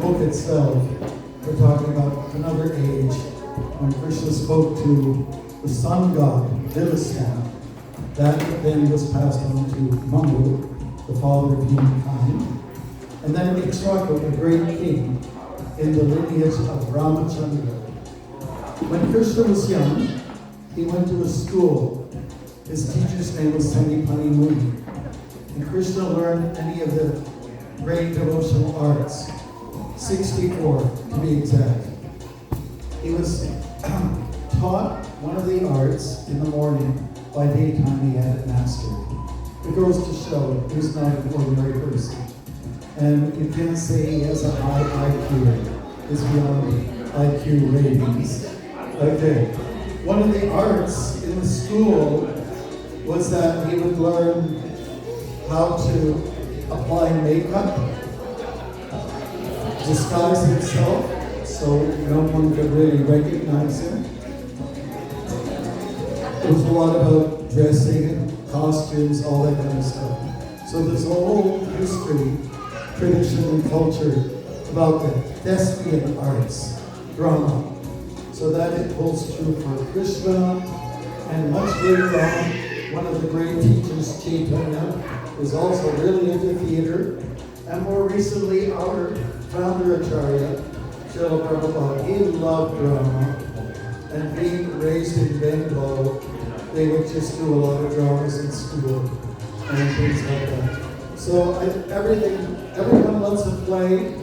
book itself, we're talking about another age when Krishna spoke to the sun god, Vivasvan. That then was passed on to Mangu, the father of humankind. And then Ikshvaku, a great king in the lineage of Ramachandra. When Krishna was young, he went to a school. His teacher's name was Sanipani Muni. And Krishna learned many of the great devotional arts, 64 to be exact. He was taught one of the arts in the morning. By daytime he had it mastered. It goes to show he's not an ordinary person. And you can't say he has a high IQ. It's beyond IQ ratings. Okay. One of the arts in the school was that he would learn how to apply makeup, disguise himself so no one could really recognize him. It was a lot about dressing, costumes, all that kind of stuff. So there's a whole history, tradition, and culture about the thespian arts, drama. So that it holds true for Krishna, and much later on, one of the great teachers, Chaitanya, was also really into theater. And more recently, our founder Acharya, Srila Prabhupada, he loved drama. And being raised in Bengal, they would just do a lot of dramas in school and things like that. So everyone loves to play,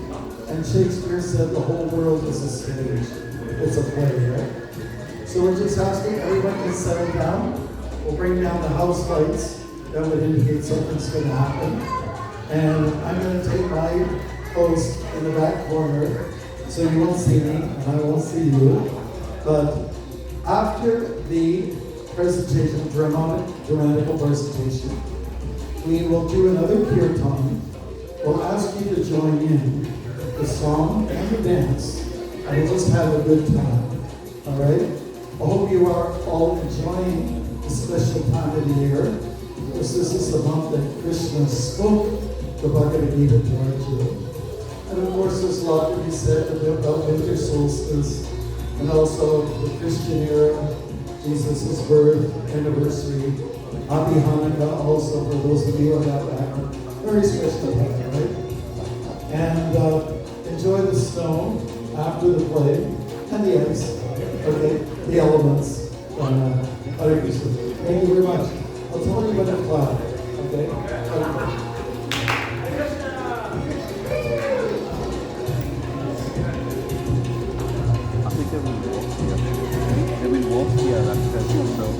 and Shakespeare said the whole world is a stage. It's a play, right? So we're just asking everyone to settle down. We'll bring down the house lights. That would indicate something's going to happen. And I'm going to take my post in the back corner, so you won't see me, and I won't see you. But after the presentation, dramatical presentation, we will do another kirtan. We'll ask you to join in the song and the dance, and we'll just have a good time. All right? I hope you are all enjoying the special time of the year, because this is the month that Krishna spoke the Bhagavad Gita to Arjuna. And of course, there's a lot to be said about winter solstice, and also the Christian era, Jesus' birth anniversary, Happy Hanukkah also for those of you on that background. Very special time, right? And enjoy the snow after the play, and the ice, okay, the elements. Hare Krishna. Thank you very much. I'll tell you when to clap, okay? They will walk here after so.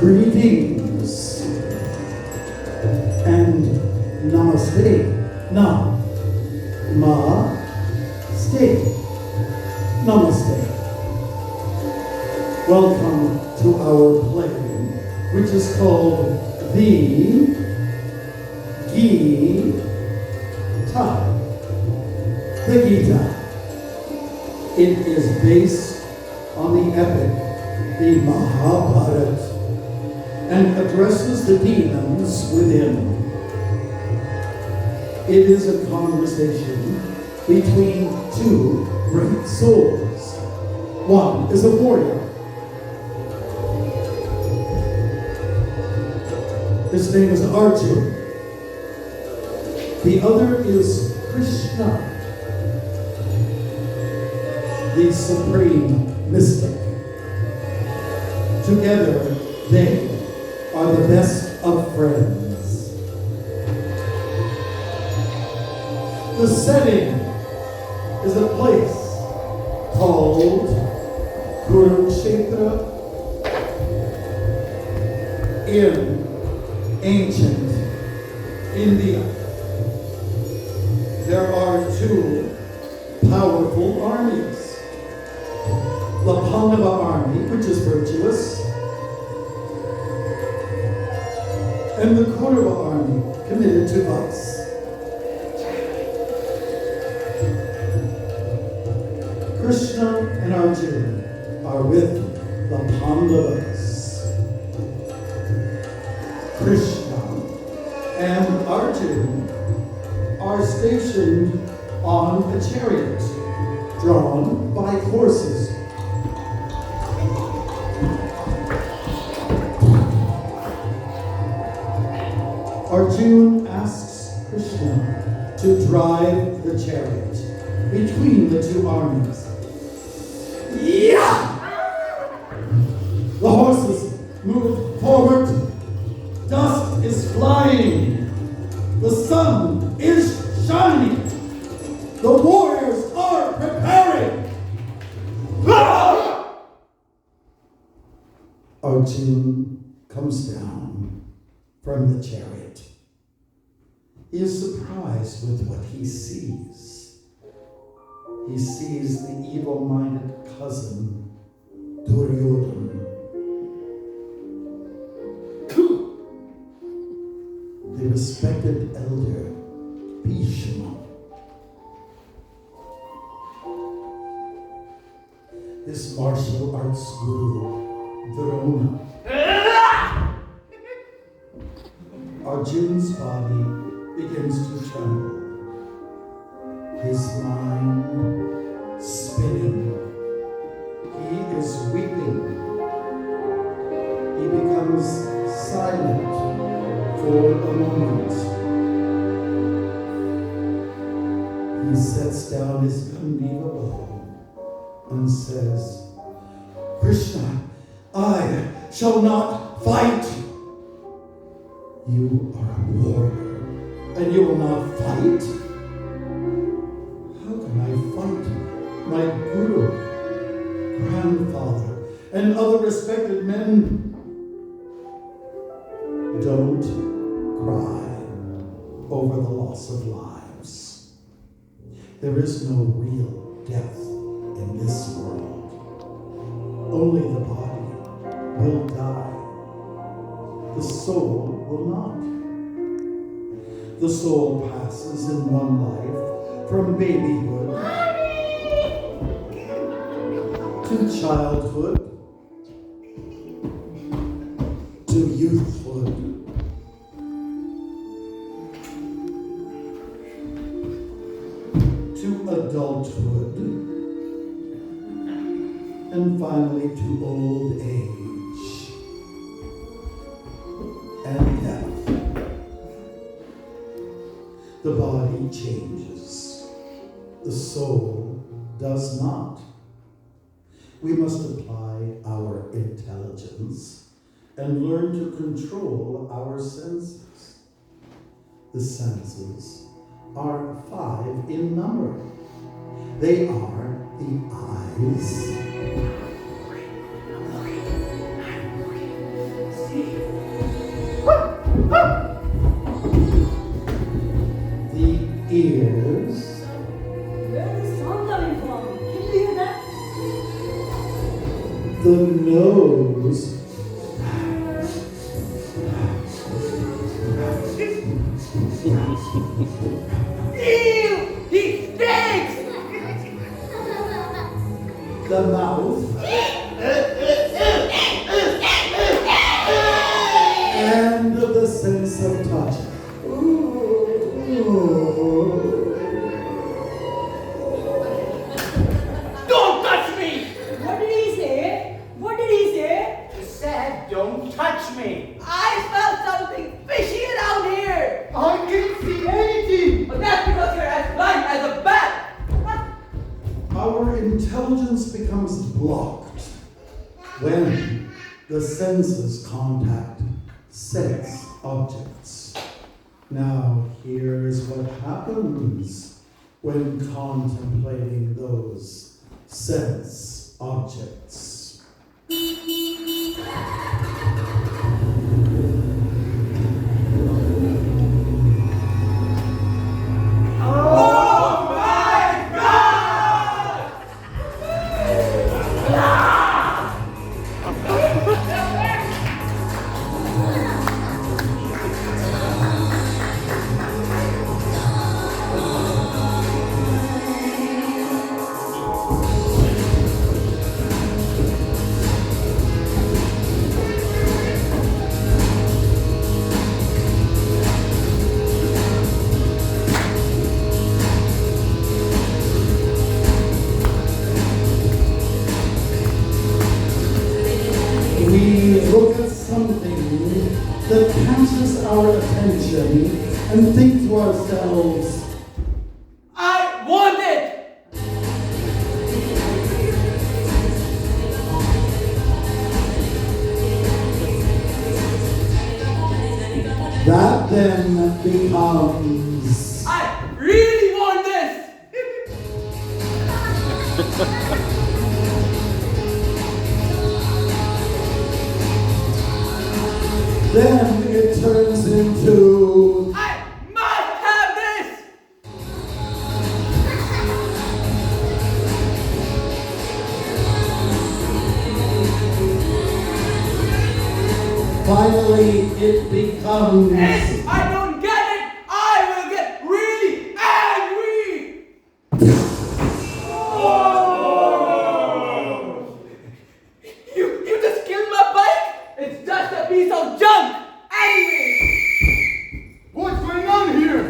Greetings and namaste. Namaste. Welcome to our play, which is called the Gita. The Gita. It is based on the epic, the Mahabharata, and addresses the demons within. It is a conversation between two great souls. One is a warrior. His name is Arjuna. The other is Krishna, the supreme mystic. Together, they are the best of friends. The setting is a place called Kurukshetra in ancient India. There are two powerful armies. The Pandava army, which is virtuous, and the Kaurava army, committed to vice. Krishna and Arjuna are with the Pandavas. Krishna and Arjuna are stationed on a chariot drawn by horses. Arjuna asks Krishna to drive the chariot between the two armies. Yeah! The horses move forward. Dust is flying. The sun is shining. The warriors are preparing. Ah! Arjuna comes down from the chariot. He is surprised with what he sees. He sees the evil-minded cousin, Duryodhana. The respected elder, Bhishma. This martial arts guru, Drona. Arjuna's body begins to tremble. His mind spinning. He is weeping. He becomes silent for a moment. He sets down his Gandiva bow and says, Krishna, I shall not fight. You are a warrior, and you will not fight? How can I fight my guru, grandfather, and other respected men? Don't cry over the loss of lives. There is no real death in this world. Only the body will die. The soul will not. The soul passes in one life from babyhood to childhood to youthhood. To adulthood, and finally to old age and death. The body changes, the soul does not. We must apply our intelligence and learn to control our senses. The senses are 5 in number. They are the eyes, the ears, Where is the sound coming from? Can you hear that? the the nose. Ew! He stinks! The mouth. And the sense of touch. Don't touch me! What did he say? What did he say? He said, don't touch me. I smell something fishy around here. I can't see anything. But that's because you're as blind as a bat. What? Our intelligence becomes blocked when the senses contact sense objects. Now, here is what happens when contemplating those sense objects. Oh my God! We look at something that catches our attention and think to ourselves, I want it! that then becomes I really want this! then it turns into I must have this! finally it becomes If I don't get it, I will get really angry! You just killed my bike? It's just a piece of junk! Anyway! What's going on here?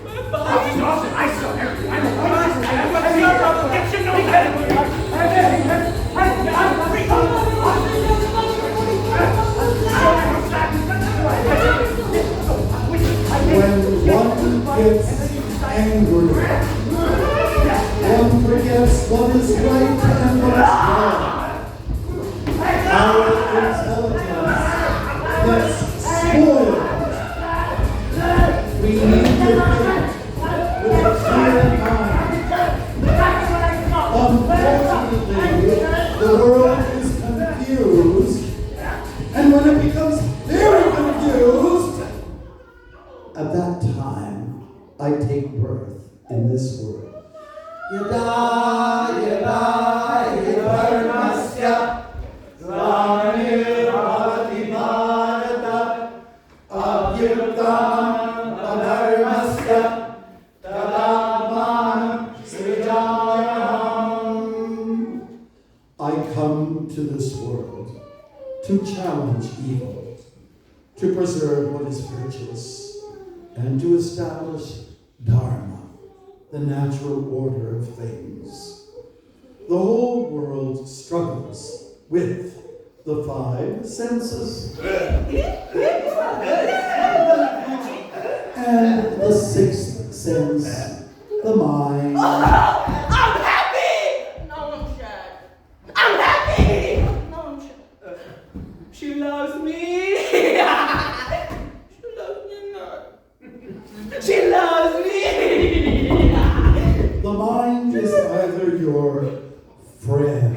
My bike! Dawson, I saw everything. when one gets angry, one forgets what is right and what is wrong. Our intelligence gets spoiled. We need to think with a clear mind. Unfortunately, the world is confused, and when it becomes very confused, at that time, I take birth in this world. Yada, yada, yada, Swami Bhaktimarga Abhyuktam Adharmasya Tadabhan Srijayam. I come to this world to challenge evil, to preserve what is virtuous, and to establish Dharma, the natural order of things. The whole world struggles with the five senses. And the sixth sense, the mind. I'm happy! No, I'm sad. I'm happy! No, I'm sad. She loves me! She loves me not. She loves me! The mind is either your friend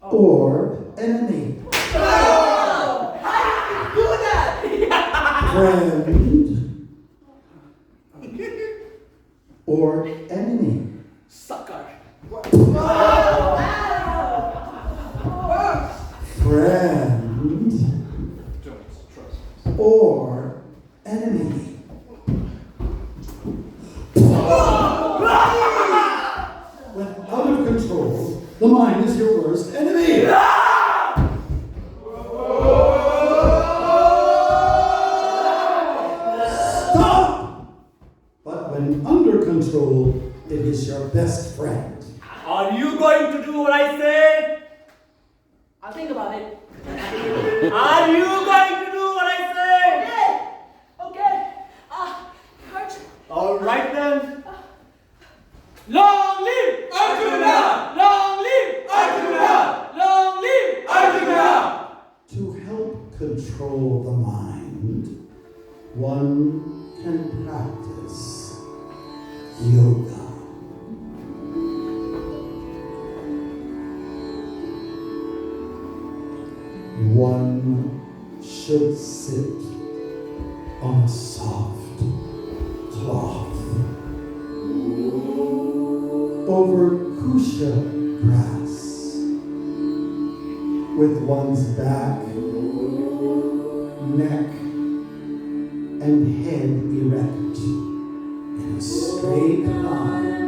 or enemy. Oh! How did you do that? Friend or enemy. Sucker. Wow! friend Don't trust me. or enemy. When out of control, the mind is your worst enemy. Stop! But when under control, it is your best friend. Are you going to do what I say? I'll think about it. Are you going to do what I say? Yeah. Okay. Coach. All right then. Long live Arjuna! Long live Arjuna! Long live Arjuna! To help control the mind, one can practice yoga. One should sit on a soft cloth over kusha grass with one's back, neck, and head erect in a straight line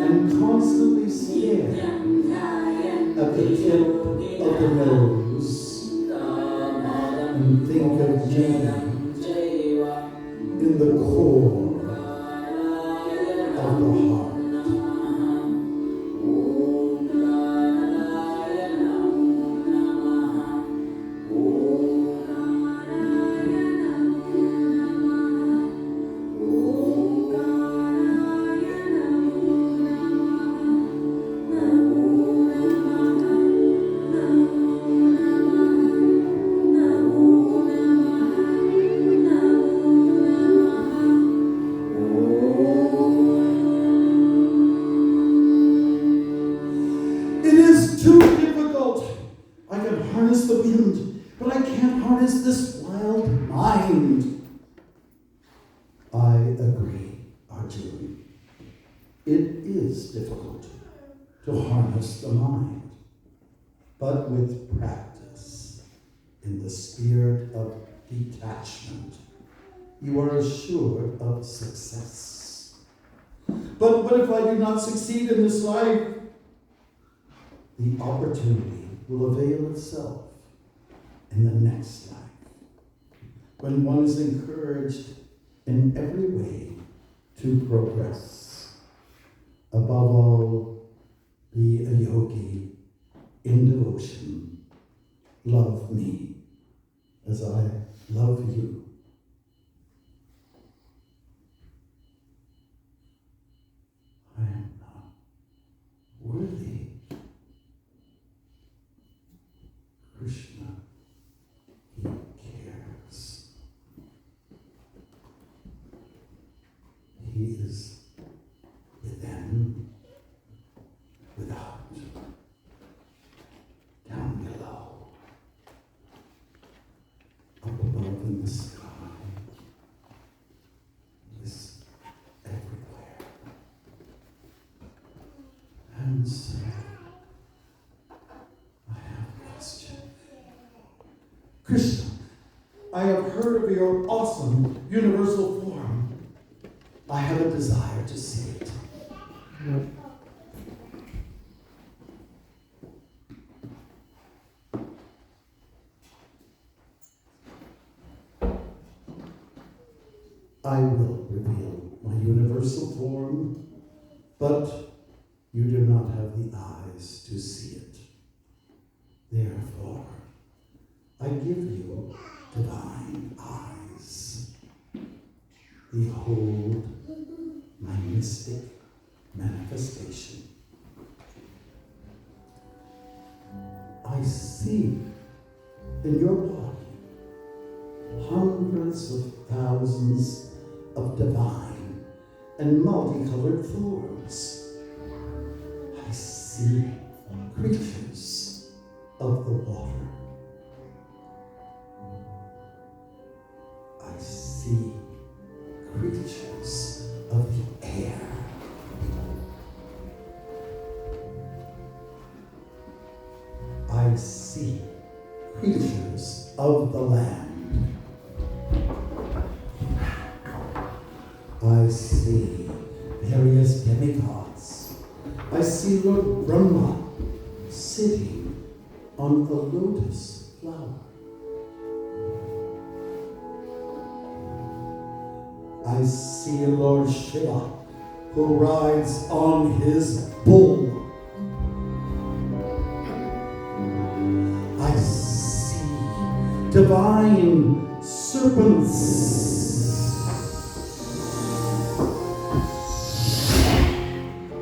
and constantly stare at the tip of the nose and think of me in the core of the heart. It is too difficult. I can harness the wind, but I can't harness this wild mind. I agree, Arjuna. It is difficult to harness the mind, but with practice, in the spirit of detachment, you are assured of success. But what if I do not succeed in this life? The opportunity will avail itself in the next life, when one is encouraged in every way to progress. Above all, be a yogi in devotion. Love me as I love you. I am not worthy. Krishna, he cares. He is within, without, down below, up above in the sky, is everywhere. And so, I have a question. Krishna, I have heard of your awesome universal form. I have a desire to see it. I will reveal my universal form, but you do not have the eyes to see it. Therefore, I give you divine eyes. Behold my mystic manifestation. I see in your body hundreds of thousands of divine and multicolored forms. I see creatures of the water. I see creatures of the air. I see various demigods. I see Lord Brahma sitting on a lotus flower. I see Lord Shiva who rides on his bull. I see divine serpents.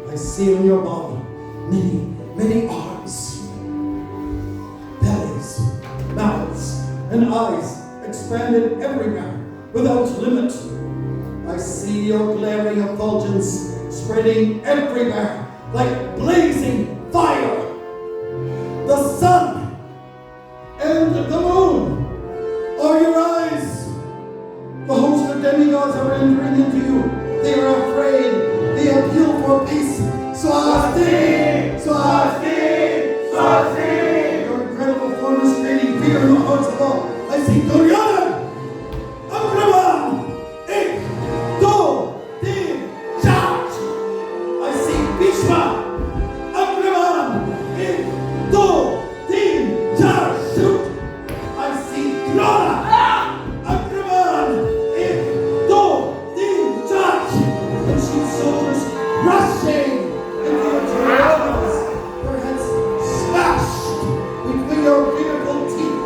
I see in your body many arms, bellies, mouths, and eyes expanded everywhere without limit. I see your glaring effulgence spreading everywhere like blazing fire. The sun and the moon are your eyes. The host of demigods are entering into you. They are afraid. They appeal for peace. Swasti! Swasti! Swasti! Your incredible form is creating fear in the hearts of all. I see Duryodhana! Akraman! Ik! Do! Din! Charge! I see Bhishma! Akraman! Ik! Do! Din! Charge! Shoot! I see Drona! Akraman! Ik! Do! Din! Charge! And she soldiers rushing into your territories, their heads smashed between your beautiful teeth.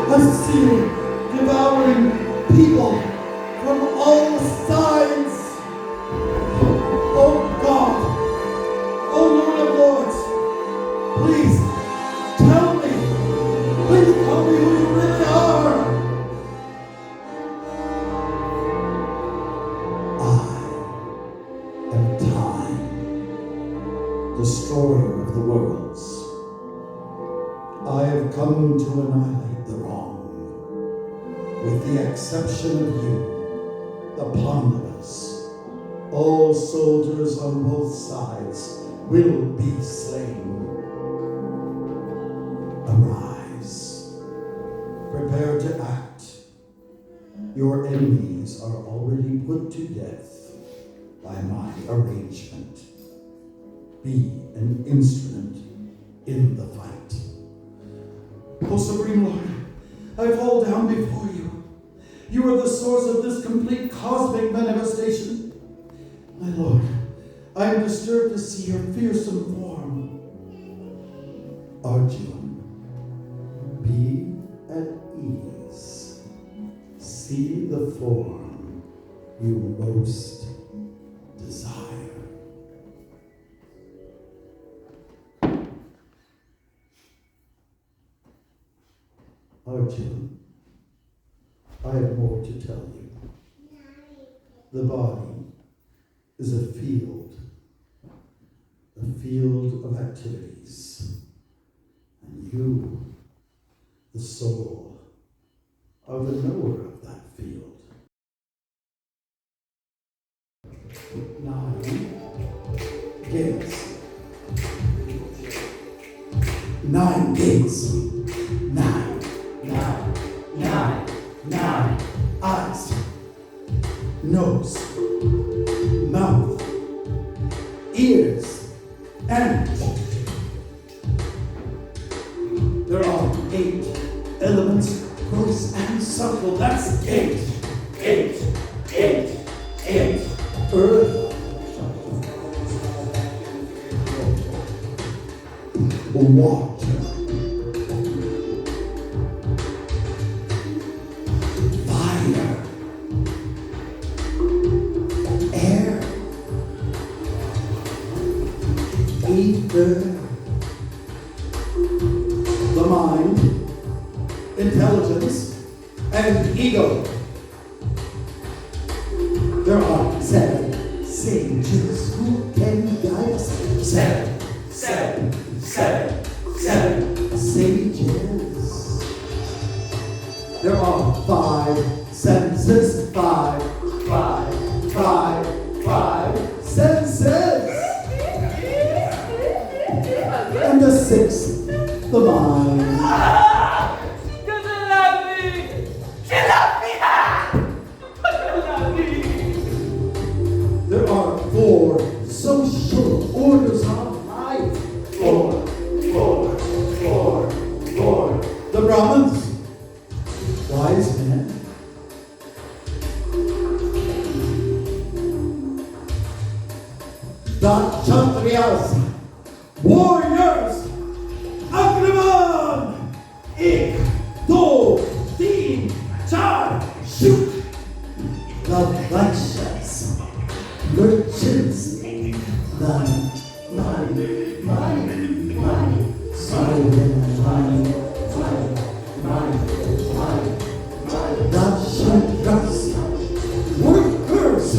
I see you devouring people from all sides. Oh God, oh Lord of Lords, please tell me who you really are. I am time, destroyer of the worlds. I have come to annihilate the wrong. With the exception of you, the Pandavas, all soldiers on both sides will be slain. Arise, prepare to act. Your enemies are already put to death by my arrangement. Be an instrument in the fight. O Supreme Lord, I fall down before you. You are the source of this complete cosmic manifestation. My Lord, I am disturbed to see your fearsome form. Arjun, be at ease. See the form you most desire. Arjun, I have more to tell you. The body is a field of activities, and you, the soul, are the knower of that field. 9 gates. 9 gates. 9 eyes, nose, mouth, ears, and there are 8 elements, gross and subtle. That's 8. Earth, water, fire, air, ether, the mind, intelligence, and ego. There are 7 sages who can guide us. 7 sages. There are 5 senses. 5 senses. And the 6th, the mind. Doesn't love me. She loves me. the Kshatriyas, warriors, Akraman! Ek, do, teen, char, shoot! The Vaishyas, merchants, the money, the Shudras, workers,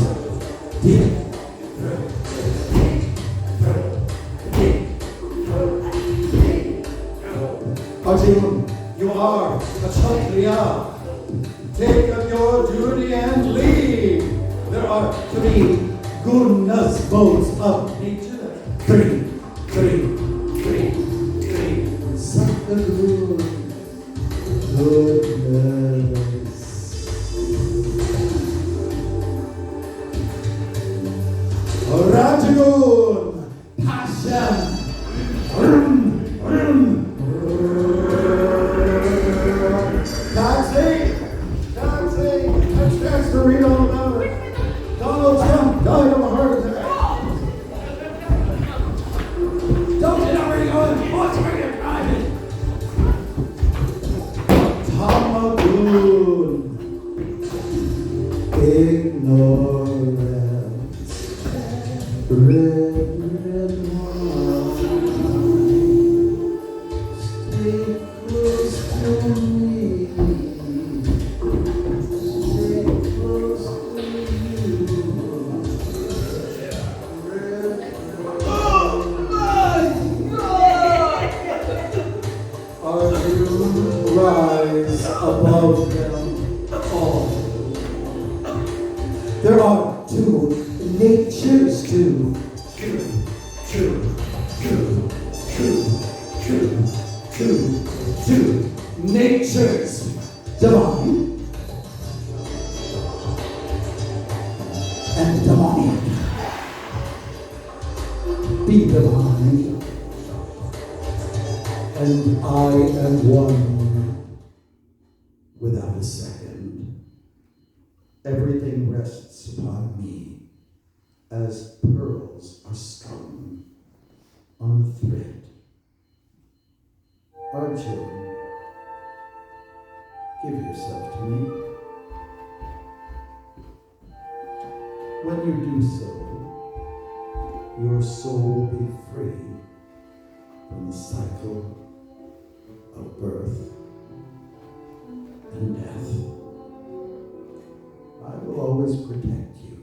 Arjun, you are a Kshatriya. Take up your duty and leave. There are 3 goodness modes of nature. 3. Satguru, goodness. Rajun, passion. Dancing, that's the read all about it. Donald Trump died of a heart attack. Don't get already going. Watch where you're driving. Tamagoon, ignorance, red wine. Stay close to me. Rise above them all. There are 2 natures too. Two natures. Divine and demonic. Be divine. And I am one without a second. Everything rests upon me as pearls are strung on a thread. Arjun, give yourself to me. When you do so, your soul will be free from the cycle of birth and death. I will always protect you.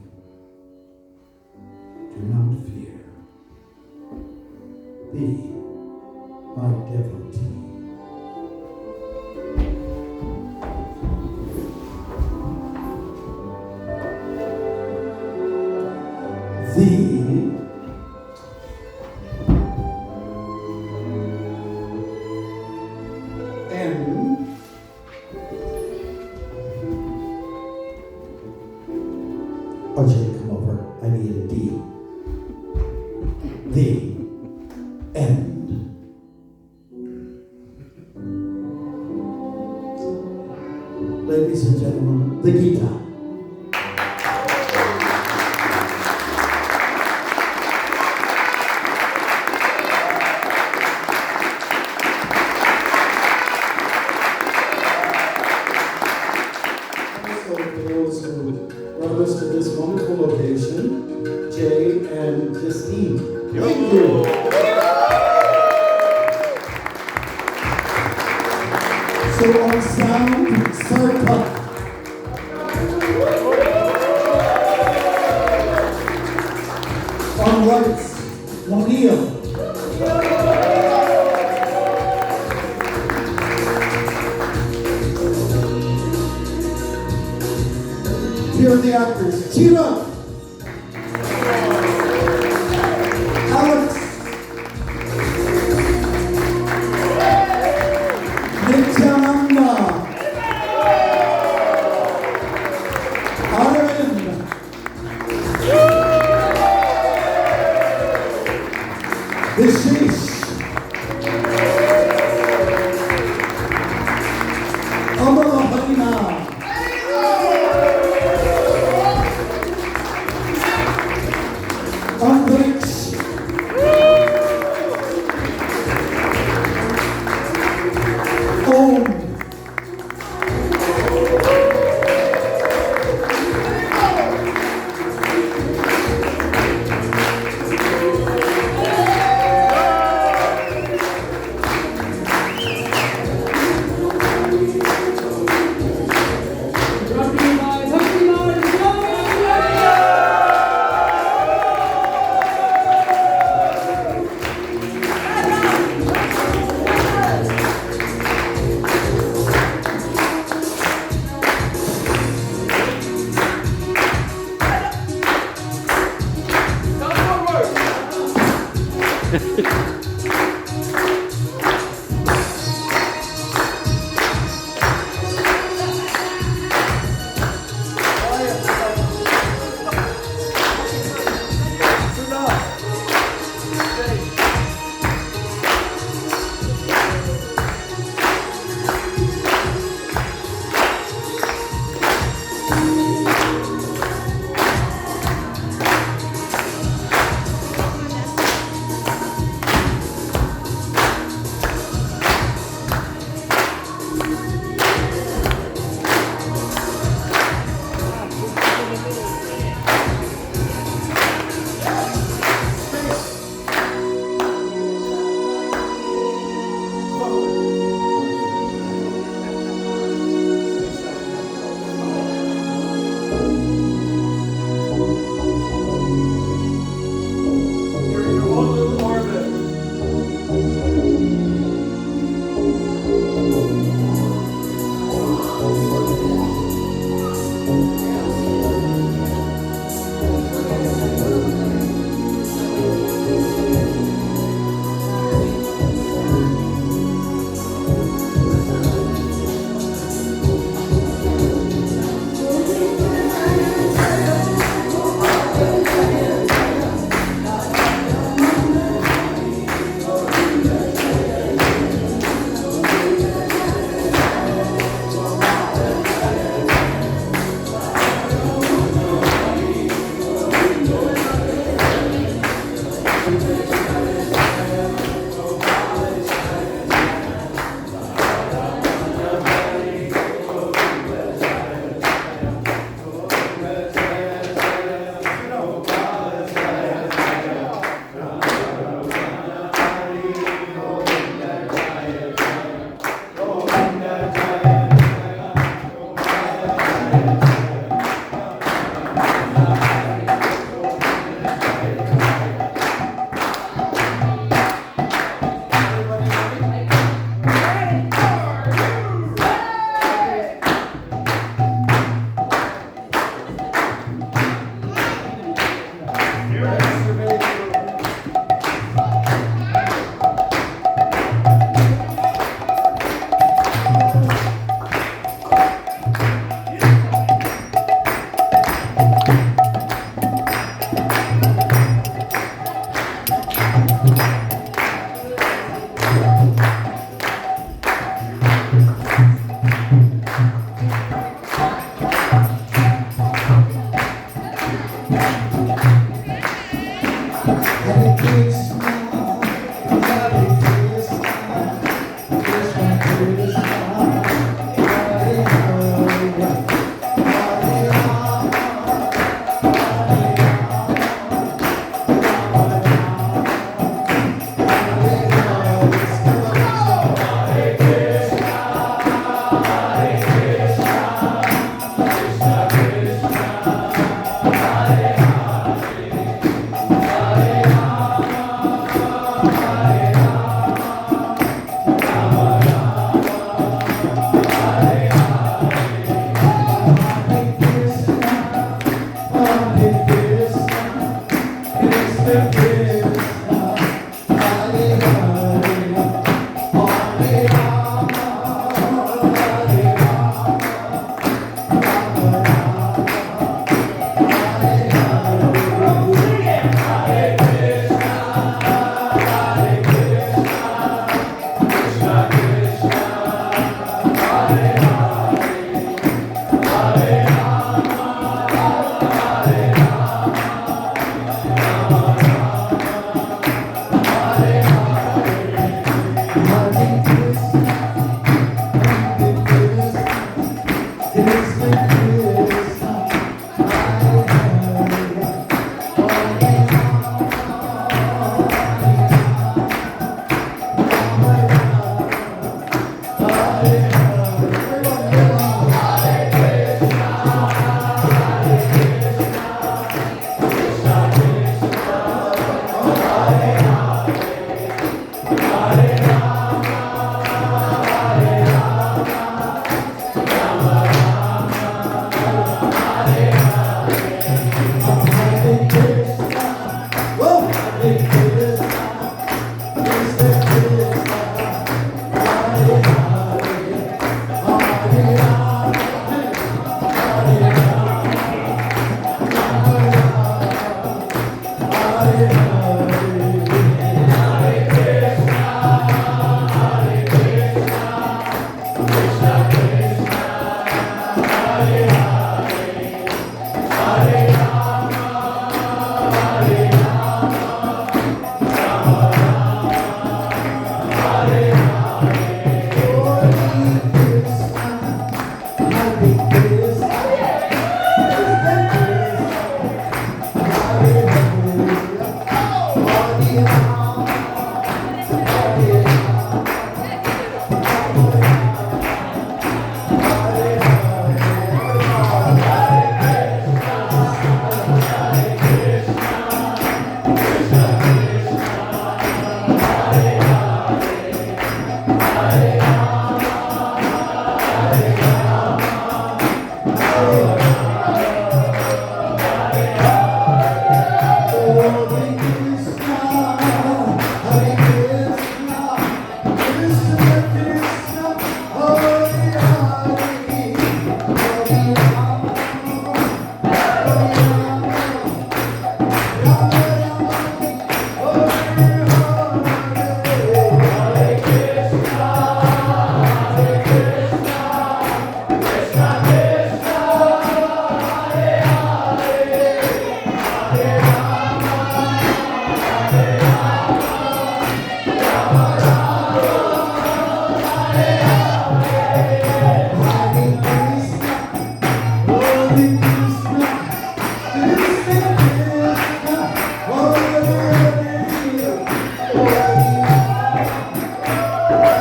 Do not fear. Be my devotee. Thee Arjun, come over. I need a D. The end. Ladies and gentlemen, the Gita. To this wonderful location, Jay and Justine. Thank you. So on sound, Sarka. On rights, Juanilla. Here are the actors. Chira, Alex, Nityananda, Arvind, Vishesh, Amalahina, Andrix,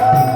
Bhakti